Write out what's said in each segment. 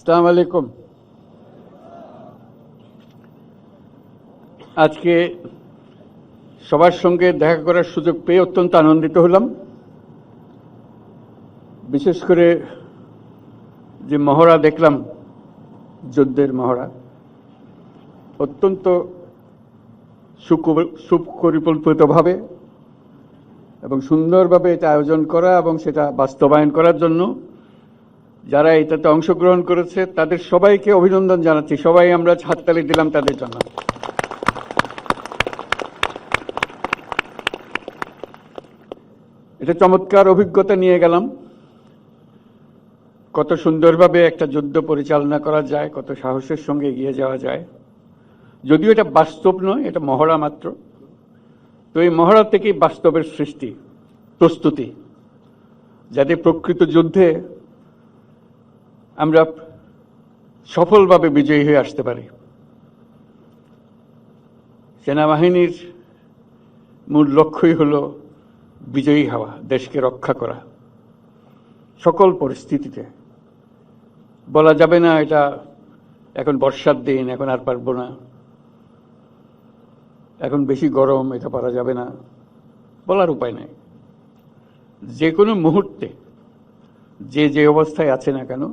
আসসালামু আলাইকুম। আজকে সবার সঙ্গে দেখা করার সুযোগ পেয়ে অত্যন্ত আনন্দিত হলাম। বিশেষ করে যে মহড়া দেখলাম, যুদ্ধের মহড়া, অত্যন্ত সুপরিকল্পিতভাবে এবং সুন্দরভাবে এটা আয়োজন করা এবং সেটা বাস্তবায়ন করার জন্য যারা এটাতে অংশগ্রহণ করেছে তাদের সবাইকে অভিনন্দন জানাচ্ছি। সবাই আমরা হাততালি দিলাম তাদের জন্য। এটা চমৎকার অভিজ্ঞতা নিয়ে গেলাম, কত সুন্দরভাবে একটা যুদ্ধ পরিচালনা করা যায়, কত সাহসের সঙ্গে এগিয়ে যাওয়া যায়। যদিও এটা বাস্তব নয়, এটা মহড়া মাত্র। তো এই মহড়া থেকেই বাস্তবের সৃষ্টি, প্রস্তুতি, যাতে প্রকৃত যুদ্ধে আমরা সফলভাবে বিজয়ী হয়ে আসতে পারি। সেনাবাহিনীর মূল লক্ষ্যই হলো বিজয়ী হওয়া, দেশকে রক্ষা করা সকল পরিস্থিতিতে। বলা যাবে না এটা এখন বর্ষার দিন, এখন আর পারবো না, এখন বেশি গরম, এটা পারা যাবে না, বলার উপায় নেই। যে কোনো মুহূর্তে যে অবস্থায় আছে না কেন,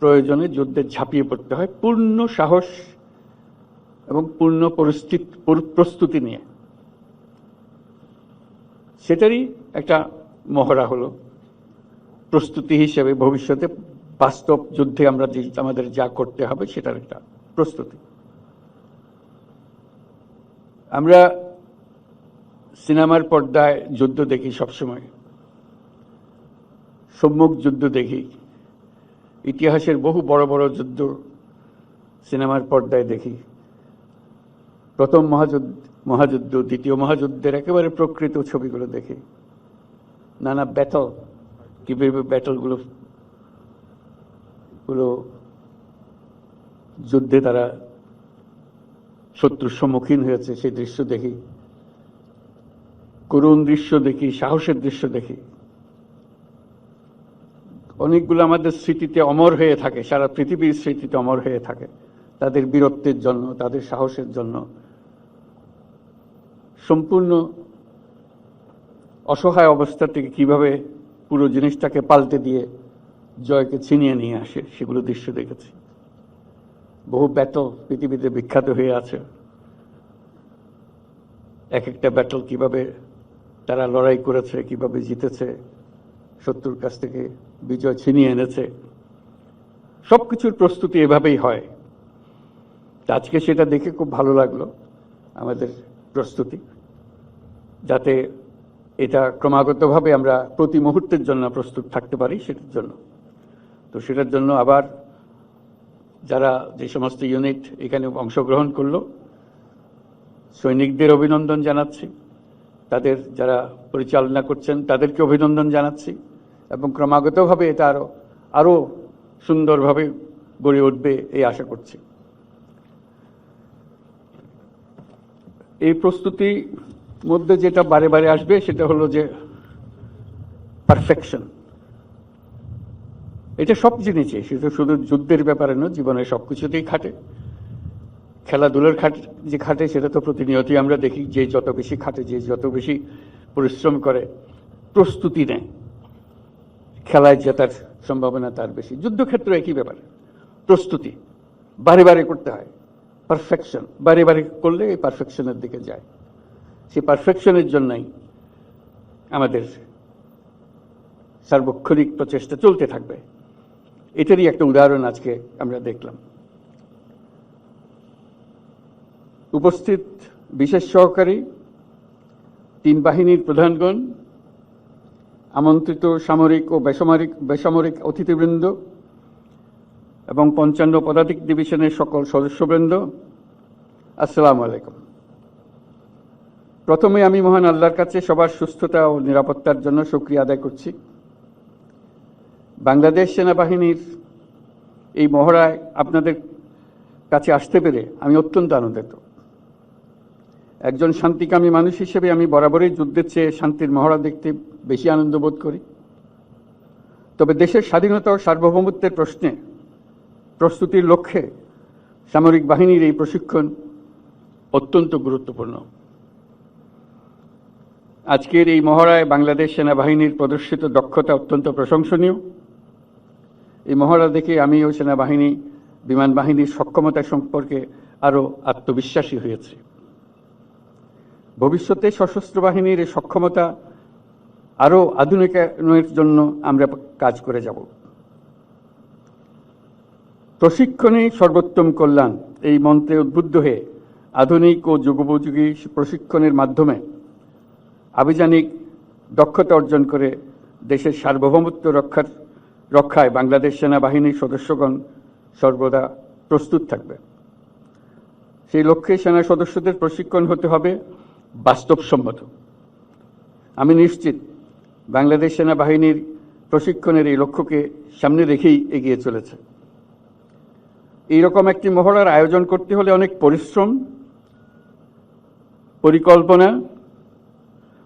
প্রয়োজনে যুদ্ধে ঝাঁপিয়ে পড়তে হয় পূর্ণ সাহস এবং পূর্ণ প্রস্তুতি নিয়ে। সেটারই একটা মহড়া হলো প্রস্তুতি হিসেবে ভবিষ্যতে বাস্তব যুদ্ধে আমরা আমাদের যা করতে হবে সেটার একটা প্রস্তুতি। আমরা সিনেমার পর্দায় যুদ্ধ দেখি, সবসময় সম্মুখ যুদ্ধ দেখি, ইতিহাসের বহু বড় বড় যুদ্ধ সিনেমার পর্দায় দেখি। প্রথম মহাযুদ্ধ, দ্বিতীয় মহাযুদ্ধের একেবারে প্রকৃত ছবিগুলো দেখি, নানা ব্যাটল, কিভাবে ব্যাটলগুলো যুদ্ধে তারা শত্রুর সম্মুখীন হয়েছে সেই দৃশ্য দেখি, করুণ দৃশ্য দেখি, সাহসের দৃশ্য দেখি। অনেকগুলো আমাদের স্মৃতিতে অমর হয়ে থাকে, সারা পৃথিবীর স্মৃতিতে অমর হয়ে থাকে, তাদের বীরত্বের জন্য, তাদের সাহসের জন্য। সম্পূর্ণ অসহায় অবস্থা থেকে কিভাবে পুরো জিনিসটাকে পাল্টে দিয়ে জয়কে ছিনিয়ে নিয়ে আসে, সেগুলো দৃশ্য দেখেছি। বহু ব্যাটল পৃথিবীতে বিখ্যাত হয়ে আছে। এক একটা ব্যাটল কিভাবে তারা লড়াই করেছে, কিভাবে জিতেছে, শত্রুর কাছ থেকে বিজয় ছিনিয়ে এনেছে। সবকিছুর প্রস্তুতি এভাবেই হয়। আজকে সেটা দেখে খুব ভালো লাগলো, আমাদের প্রস্তুতি, যাতে এটা ক্রমাগতভাবে আমরা প্রতি মুহূর্তের জন্য প্রস্তুত থাকতে পারি সেটার জন্য। তো সেটার জন্য আবার যারা যে সমস্ত ইউনিট এখানে অংশগ্রহণ করলো, সৈনিকদের অভিনন্দন জানাচ্ছি, তাদের যারা পরিচালনা করছেন তাদেরকে অভিনন্দন জানাচ্ছি, এবং ক্রমাগতভাবে এটা আরো সুন্দরভাবে গড়ে উঠবে এই আশা করছি। এই প্রস্তুতি মধ্যে যেটা বারে বারে আসবে সেটা হলো যে পারফেকশন। এটা সব জিনিসে, সেটা শুধু যুদ্ধের ব্যাপারে নয়, জীবনের সবকিছুতেই খাটে। খেলাধুলার যে খাটে সেটা তো প্রতিনিয়তই আমরা দেখি, যে যত বেশি খাটে, যে যত বেশি পরিশ্রম করে, প্রস্তুতি নেয়, খেলায় জেতার সম্ভাবনা তার বেশি। যুদ্ধক্ষেত্রে একই ব্যাপার, প্রস্তুতি বারে বারে করতে হয়। পারফেকশন বারে বারে করলে এই পারফেকশনের দিকে যায়। সেই পারফেকশনের জন্যই আমাদের সার্বক্ষণিক প্রচেষ্টা চলতে থাকবে। এটারই একটা উদাহরণ আজকে আমরা দেখলাম। উপস্থিত বিশেষ সহকারী, 3 বাহিনীর প্রধানগণ, আমন্ত্রিত সামরিক ও বেসামরিক অতিথিবৃন্দ এবং 55 পদাতিক ডিভিশনের সকল সদস্যবৃন্দ, আসসালামু আলাইকুম। প্রথমে আমি মহান আল্লাহর কাছে সবার সুস্থতা ও নিরাপত্তার জন্য শুকরিয়া আদায় করছি। বাংলাদেশ সেনাবাহিনীর এই মহড়ায় আপনাদের কাছে আসতে পেরে আমি অত্যন্ত আনন্দিত। একজন শান্তিকামী মানুষ হিসেবে আমি বরাবরই যুদ্ধের চেয়ে শান্তির মহড়া দেখতে বেশি আনন্দ বোধ করি। তবে দেশের স্বাধীনতা ও সার্বভৌমত্বের প্রশ্নে প্রস্তুতির লক্ষ্যে সামরিক বাহিনীর এই প্রশিক্ষণ অত্যন্ত গুরুত্বপূর্ণ। আজকের এই মহড়ায় বাংলাদেশ সেনাবাহিনীর প্রদর্শিত দক্ষতা অত্যন্ত প্রশংসনীয়। এই মহড়া দেখে আমি ও সেনাবাহিনী বিমান বাহিনীর সক্ষমতা সম্পর্কে আরও আত্মবিশ্বাসী হয়েছি। ভবিষ্যতে সশস্ত্র বাহিনীর এই সক্ষমতা আরও আধুনিকায়নের জন্য আমরা কাজ করে যাব। প্রশিক্ষণে সর্বোত্তম কল্যাণ এই মন্ত্রে উদ্বুদ্ধ হয়ে আধুনিক ও যুগোপযোগী প্রশিক্ষণের মাধ্যমে আভিযানিক দক্ষতা অর্জন করে দেশের সার্বভৌমত্ব রক্ষায় বাংলাদেশ সেনাবাহিনীর সদস্যগণ সর্বদা প্রস্তুত থাকবে। সেই লক্ষ্যে সেনা সদস্যদের প্রশিক্ষণ হতে হবে বাস্তবসম্মত। আমি নিশ্চিত বাংলাদেশ সেনাবাহিনীর প্রশিক্ষণের এই লক্ষ্যকে সামনে রেখেই এগিয়ে চলেছে। এইরকম একটি মহড়ার আয়োজন করতে হলে অনেক পরিশ্রম, পরিকল্পনা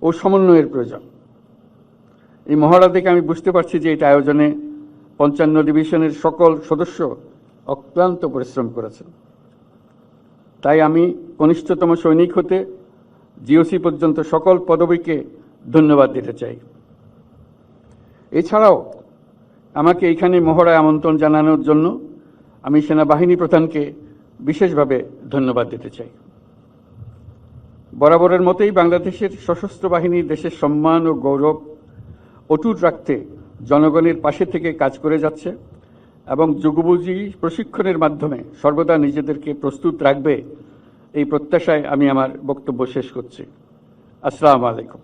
ও সমন্বয়ের প্রয়োজন। এই মহড়া দেখে আমি বুঝতে পারছি যে এটা আয়োজনে ৫৫ ডিভিশনের সকল সদস্য অক্লান্ত পরিশ্রম করেছেন। তাই আমি কনিষ্ঠতম সৈনিক হতে জিওসি পর্যন্ত সকল পদবীকে ধন্যবাদ দিতে চাই। এছাড়াও আমাকে এইখানে মহড়ায় আমন্ত্রণ জানানোর জন্য আমি সেনাবাহিনী প্রধানকে বিশেষভাবে ধন্যবাদ দিতে চাই। বরাবরের মতোই বাংলাদেশের সশস্ত্র বাহিনী দেশের সম্মান ও গৌরব অটুট রাখতে জনগণের পাশে থেকে কাজ করে যাচ্ছে এবং যুগোপযোগী প্রশিক্ষণের মাধ্যমে সর্বদা নিজেদেরকে প্রস্তুত রাখবে, এই প্রত্যাশায় আমি আমার বক্তব্য শেষ করছি। আসসালামু আলাইকুম।